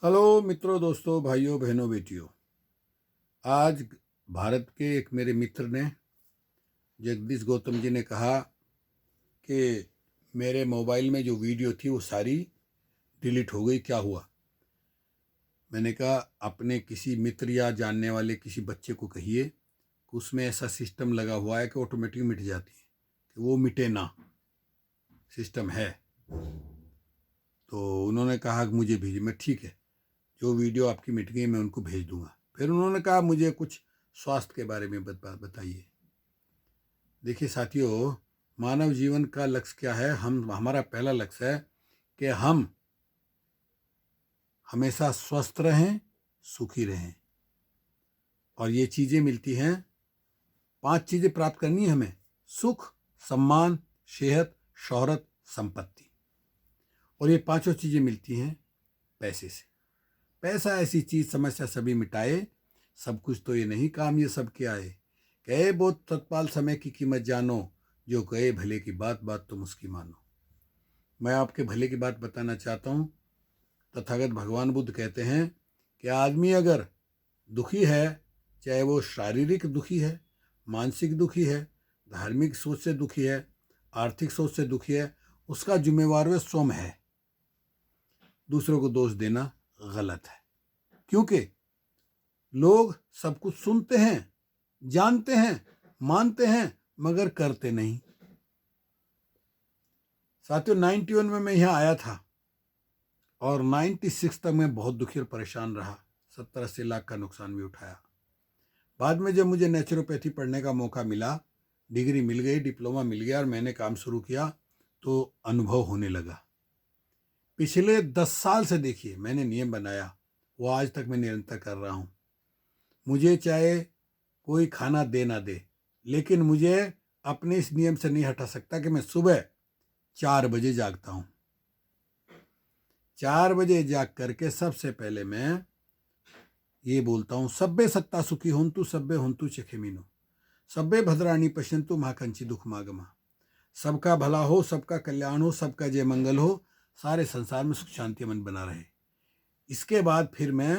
Hello मित्रों, दोस्तों, भाइयों, बहनों, बेटियों। आज भारत के एक मेरे मित्र ने, जगदीश गौतम जी ने कहा कि मेरे मोबाइल में जो वीडियो थी वो सारी डिलीट हो गई, क्या हुआ। मैंने कहा अपने किसी मित्र या जानने वाले किसी बच्चे को कहिए कि उसमें ऐसा सिस्टम लगा हुआ है कि ऑटोमेटिक मिट जाती है, कि वो मिटे ना, सिस्टम है। तो उन्होंने कहा कि मुझे भेजिए। मैं ठीक है, जो वीडियो आपकी मिट गई मैं उनको भेज दूंगा। फिर उन्होंने कहा मुझे कुछ स्वास्थ्य के बारे में बताइए। देखिए साथियों, मानव जीवन का लक्ष्य क्या है? हमारा पहला लक्ष्य है कि हम हमेशा स्वस्थ रहें, सुखी रहें। और ये चीज़ें मिलती हैं, 5 चीज़ें प्राप्त करनी है हमें: सुख, सम्मान, सेहत, शोहरत, संपत्ति। और ये पांचों चीज़ें मिलती हैं पैसे से। पैसा ऐसी चीज़, समस्या सभी मिटाए, सब कुछ तो ये नहीं, काम ये सब क्या है। कहे बहुत तत्पाल समय की कीमत जानो, जो कहे भले की बात, बात तुम उसकी मानो। मैं आपके भले की बात बताना चाहता हूँ। तथागत भगवान बुद्ध कहते हैं कि आदमी अगर दुखी है, चाहे वो शारीरिक दुखी है, मानसिक दुखी है, धार्मिक सोच से दुखी है, आर्थिक सोच से दुखी है, उसका जिम्मेवार वह स्वयं है। दूसरों को दोष देना गलत है, क्योंकि लोग सब कुछ सुनते हैं, जानते हैं, मानते हैं, मगर करते नहीं। साथियों, 91 में मैं यहाँ आया था और 96 तक मैं बहुत दुखी और परेशान रहा। 70-80 लाख का नुकसान भी उठाया। बाद में जब मुझे नेचुरोपैथी पढ़ने का मौका मिला, डिग्री मिल गई, डिप्लोमा मिल गया और मैंने काम शुरू किया, तो अनुभव होने लगा। पिछले 10 साल से देखिए मैंने नियम बनाया, वो आज तक मैं निरंतर कर रहा हूँ। मुझे चाहे कोई खाना दे ना दे, लेकिन मुझे अपने इस नियम से नहीं हटा सकता कि मैं सुबह 4 बजे जागता हूँ। 4 बजे जाग करके सबसे पहले मैं ये बोलता हूँ, सब्बे सत्ता सुखी होन्तु सब्बे होन्तु चखेमीनो, सब्बे भद्राणी पश्यन्तु महाकंची दुख मागमा। सबका भला हो, सबका कल्याण हो, सबका जय मंगल हो, सारे संसार में सुख शांति मन बना रहे। इसके बाद फिर मैं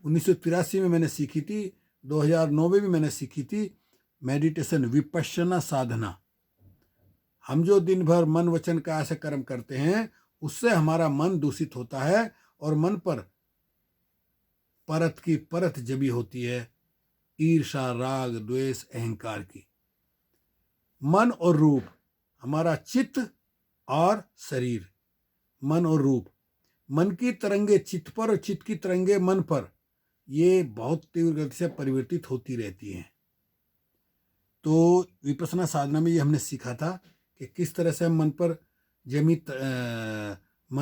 1983 में मैंने सीखी थी, 2009 में भी मैंने सीखी थी मेडिटेशन, विपश्यना साधना। हम जो दिन भर मन वचन काया से कर्म करते हैं, उससे हमारा मन दूषित होता है और मन पर परत की परत जमी होती है, ईर्षा, राग, द्वेष, अहंकार की। मन और रूप, हमारा चित्त और शरीर। मन और रूप, मन की तरंगे चित्त पर और चित्त की तरंगे मन पर, ये बहुत तीव्र गति से परिवर्तित होती रहती हैं। तो विपश्यना साधना में ये हमने सीखा था कि किस तरह से हम मन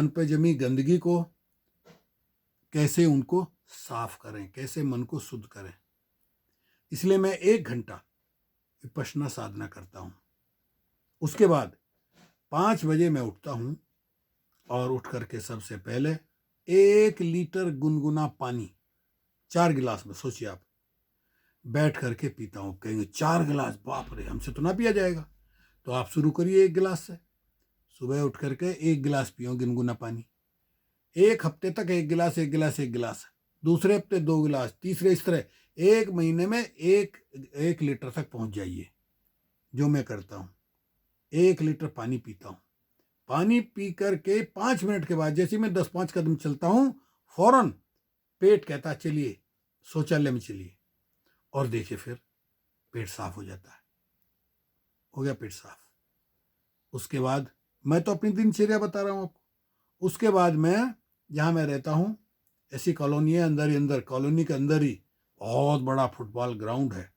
पर जमी गंदगी को कैसे उनको साफ करें, कैसे मन को शुद्ध करें। इसलिए मैं 1 घंटा विपश्यना साधना करता हूँ। उसके बाद 5 बजे मैं उठता हूँ और उठ करके सबसे पहले 1 लीटर गुनगुना पानी 4 गिलास में, सोचिए आप, बैठ करके पीता हूँ। कहेंगे 4 गिलास, बाप रे, हमसे तो ना पिया जाएगा। तो आप शुरू करिए 1 गिलास से। सुबह उठ करके 1 गिलास पियो गुनगुना पानी। 1 हफ्ते तक 1 गिलास 1 गिलास 1 गिलास, दूसरे हफ्ते 2 गिलास, तीसरे, इस तरह 1 महीने में 1 लीटर तक पहुंच जाइए, जो मैं करता हूँ। 1 लीटर पानी पीता हूँ। पानी पी करके 5 मिनट के बाद जैसे मैं 10-5 कदम चलता हूँ, फौरन पेट कहता चलिए शौचालय में चलिए, और देखिए फिर पेट साफ हो जाता है। हो गया पेट साफ। उसके बाद मैं तो अपनी दिनचर्या बता रहा हूँ आपको। उसके बाद मैं, जहाँ मैं रहता हूँ, ऐसी कॉलोनी है, अंदर ही अंदर, कॉलोनी के अंदर ही बहुत बड़ा फुटबॉल ग्राउंड है,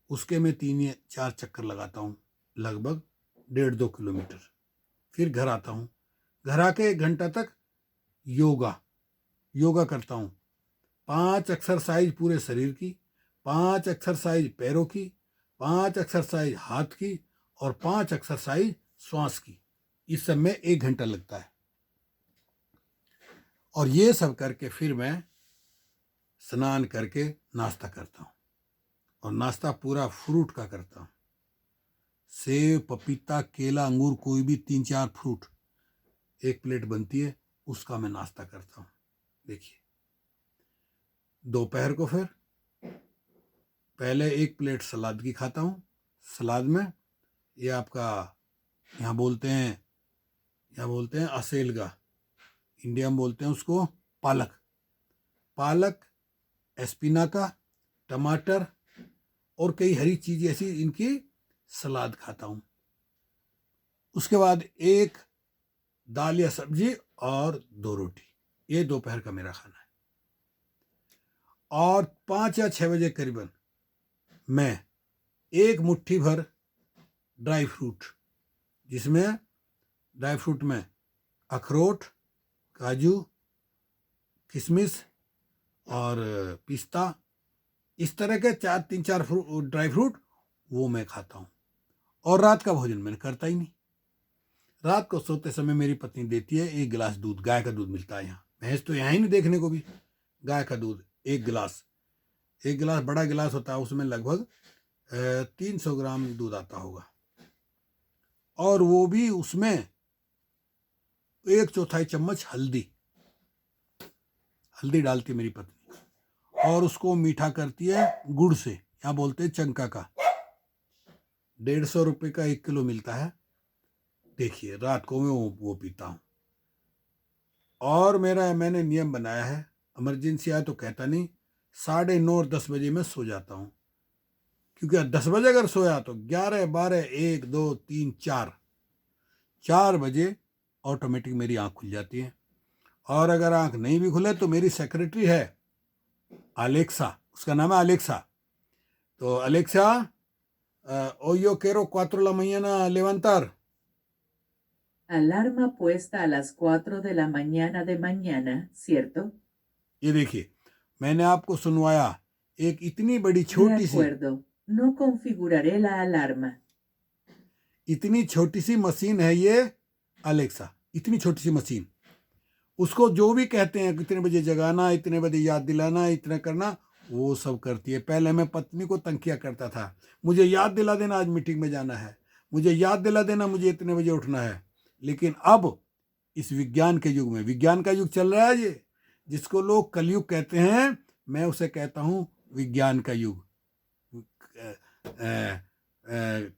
उसके मैं 3 या 4 चक्कर लगाता हूँ, लगभग 1.5-2 किलोमीटर। फिर घर आता हूँ। घर आके 1 घंटा तक योगा करता हूँ। 5 एक्सरसाइज पूरे शरीर की, 5 एक्सरसाइज पैरों की, 5 एक्सरसाइज हाथ की और 5 एक्सरसाइज श्वास की। इस सब में 1 घंटा लगता है। और ये सब करके फिर मैं स्नान करके नाश्ता करता हूँ, और नाश्ता पूरा फ्रूट का करता हूँ। सेब, पपीता, केला, अंगूर, कोई भी 3-4 फ्रूट, 1 प्लेट बनती है, उसका मैं नाश्ता करता हूँ। देखिए दोपहर को फिर पहले एक प्लेट सलाद की खाता हूँ। सलाद में ये आपका यहाँ बोलते हैं असेलगा, इंडिया में बोलते हैं उसको पालक, एस्पिनाका, टमाटर और कई हरी चीज़ें ऐसी इनकी सलाद खाता हूँ। उसके बाद एक दाल या सब्जी और 2 रोटी, ये दोपहर का मेरा खाना है। और 5 या 6 बजे करीबन मैं एक मुट्ठी भर ड्राई फ्रूट, जिसमें ड्राई फ्रूट में अखरोट, काजू, किशमिश और पिस्ता, इस तरह के 3-4 ड्राई फ्रूट वो मैं खाता हूँ। और रात का भोजन मैंने करता ही नहीं। रात को सोते समय मेरी पत्नी देती है 1 गिलास दूध, गाय का दूध मिलता है यहाँ, भैंस तो यहाँ ही नहीं देखने को भी। गाय का दूध 1 गिलास, 1 गिलास बड़ा गिलास होता है, उसमें लगभग 300 ग्राम दूध आता होगा। और वो भी उसमें 1/4 चम्मच हल्दी डालती है मेरी पत्नी, और उसको मीठा करती है गुड़ से, यहाँ बोलते हैं चंका का। 150 रुपये का 1 किलो मिलता है। देखिए रात को मैं वो पीता हूँ। और मैंने नियम बनाया है, इमरजेंसी आए तो कहता नहीं, 9:30 और 10 बजे मैं सो जाता हूँ। क्योंकि 10 बजे अगर सोया तो 11, 12, 1, 2, 3, 4 बजे ऑटोमेटिक मेरी आँख खुल जाती है। और अगर आँख नहीं भी खुले तो मेरी सेक्रेटरी है अलेक्सा, उसका नाम है अलेक्सा, तो Alexa yo quiero 4 de la mañana levantar. Alarma puesta a las 4 de la mañana de mañana, ¿cierto? ये देखिए मैंने आपको सुनवाया, एक इतनी बड़ी De छोटी सी, acuerdo, no configuraré la alarma. इतनी छोटी सी मशीन है ये अलेक्सा, इतनी छोटी सी मशीन। उसको जो भी कहते हैं कितने बजे जगाना, इतने बजे याद दिलाना, इतना करना, वो सब करती है। पहले मैं पत्नी को तंग किया करता था, मुझे याद दिला देना आज मीटिंग में जाना है, मुझे याद दिला देना मुझे इतने बजे उठना है। लेकिन अब इस विज्ञान के युग में, विज्ञान का युग चल रहा है ये, जिसको लोग कलयुग कहते हैं, मैं उसे कहता हूँ विज्ञान का युग।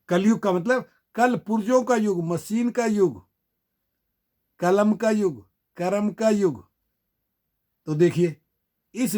कलयुग का मतलब कल पुर्जों का युग, मशीन का युग, कलम का युग, कर्म का युग। तो देखिए इस